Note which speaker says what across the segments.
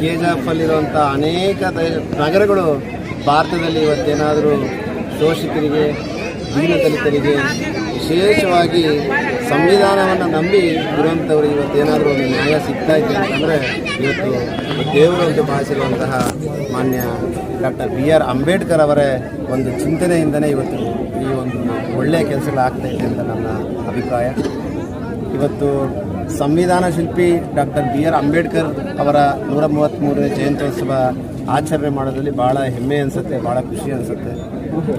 Speaker 1: KGF ಅಲ್ಲಿರುವಂಥ ಅನೇಕ ನಗರಗಳು ಭಾರತದಲ್ಲಿ ಇವತ್ತೇನಾದರೂ ಶೋಷಿತರಿಗೆ, ದೀನದಲಿತರಿಗೆ, ವಿಶೇಷವಾಗಿ ಸಂವಿಧಾನವನ್ನು ನಂಬಿ ಇರುವಂಥವ್ರು ಇವತ್ತೇನಾದರೂ ಒಂದು ನ್ಯಾಯ ಸಿಗ್ತಾ ಇದೆ ಅಂತಂದರೆ ಇವತ್ತು ದೇವರಂತ ಭಾವಿಸಿರುವಂತಹ ಮಾನ್ಯ ಡಾಕ್ಟರ್ BR ಅಂಬೇಡ್ಕರ್ ಅವರ ಒಂದು ಚಿಂತನೆಯಿಂದಲೇ ಇವತ್ತು ಈ ಒಂದು ಒಳ್ಳೆಯ ಕೆಲಸಗಳಾಗ್ತಾ ಇದೆ ಅಂತ ನನ್ನ ಅಭಿಪ್ರಾಯ. ಇವತ್ತು ಸಂವಿಧಾನ ಶಿಲ್ಪಿ ಡಾಕ್ಟರ್ BR ಅಂಬೇಡ್ಕರ್ ಅವರ 133ನೇ ಜಯಂತ್ಯೋತ್ಸವ ಆಚರಣೆ ಮಾಡೋದ್ರಲ್ಲಿ ಭಾಳ ಹೆಮ್ಮೆ ಅನಿಸುತ್ತೆ, ಭಾಳ ಖುಷಿ ಅನಿಸುತ್ತೆ.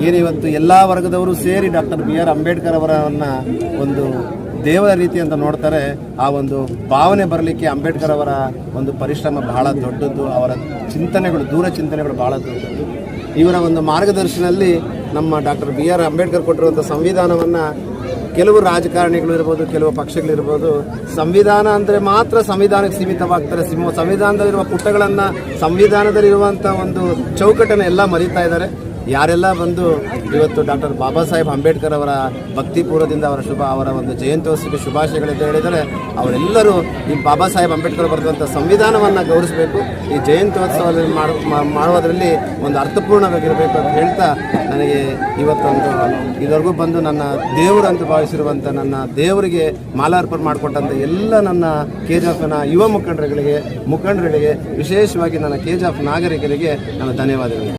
Speaker 1: ಏನಿವತ್ತು ಎಲ್ಲ ವರ್ಗದವರು ಸೇರಿ ಡಾಕ್ಟರ್ BR ಅಂಬೇಡ್ಕರ್ ಅವರನ್ನು ಒಂದು ದೇವರ ರೀತಿ ಅಂತ ನೋಡ್ತಾರೆ. ಆ ಒಂದು ಭಾವನೆ ಬರಲಿಕ್ಕೆ ಅಂಬೇಡ್ಕರ್ ಅವರ ಒಂದು ಪರಿಶ್ರಮ ಬಹಳ ದೊಡ್ಡದ್ದು, ಅವರ ಚಿಂತನೆಗಳು, ದೂರ ಚಿಂತನೆಗಳು ಬಹಳ ದೊಡ್ಡದ್ದು. ಇವರ ಒಂದು ಮಾರ್ಗದರ್ಶನದಲ್ಲಿ ನಮ್ಮ ಡಾಕ್ಟರ್ BR ಅಂಬೇಡ್ಕರ್ ಕೊಟ್ಟಿರುವಂಥ ಸಂವಿಧಾನವನ್ನು ಕೆಲವು ರಾಜಕಾರಣಿಗಳು ಇರ್ಬೋದು, ಕೆಲವು ಪಕ್ಷಗಳಿರ್ಬೋದು, ಸಂವಿಧಾನ ಅಂದರೆ ಮಾತ್ರ ಸಂವಿಧಾನಕ್ಕೆ ಸೀಮಿತವಾಗ್ತಾರೆ. ಸಂವಿಧಾನದಲ್ಲಿರುವ ಪುಟಗಳನ್ನು, ಸಂವಿಧಾನದಲ್ಲಿರುವಂಥ ಒಂದು ಚೌಕಟ್ಟನ್ನು ಎಲ್ಲ ಮರೀತಾ ಇದ್ದಾರೆ. ಯಾರೆಲ್ಲ ಬಂದು ಇವತ್ತು ಡಾಕ್ಟರ್ ಬಾಬಾ ಸಾಹೇಬ್ ಅಂಬೇಡ್ಕರ್ ಅವರ ಭಕ್ತಿಪೂರ್ವದಿಂದ ಅವರ ಒಂದು ಜಯಂತ್ಯೋತ್ಸವಕ್ಕೆ ಶುಭಾಶಯಗಳಿಂದ ಹೇಳಿದರೆ, ಅವರೆಲ್ಲರೂ ಈ ಬಾಬಾ ಸಾಹೇಬ್ ಅಂಬೇಡ್ಕರ್ ಬರೆದಂಥ ಸಂವಿಧಾನವನ್ನು ಗೌರವಿಸಬೇಕು. ಈ ಜಯಂತ್ಯೋತ್ಸವದಲ್ಲಿ ಮಾಡುವುದರಲ್ಲಿ ಒಂದು ಅರ್ಥಪೂರ್ಣವಾಗಿರಬೇಕು ಅಂತ ಹೇಳ್ತಾ, ನನಗೆ ಇವತ್ತೊಂದು ಇದುವರೆಗೂ ಬಂದು ನನ್ನ ದೇವರು ಅಂತ ಭಾವಿಸಿರುವಂಥ ನನ್ನ ದೇವರಿಗೆ ಮಾಲಾರ್ಪಣೆ ಮಾಡಿಕೊಟ್ಟಂಥ ಎಲ್ಲ ನನ್ನ ಕೆಜಿಎಫ್ನ ಯುವ ಮುಖಂಡರುಗಳಿಗೆ, ವಿಶೇಷವಾಗಿ ನನ್ನ ಕೆಜಿಎಫ್ ನಾಗರಿಕರಿಗೆ ನನ್ನ ಧನ್ಯವಾದಗಳು.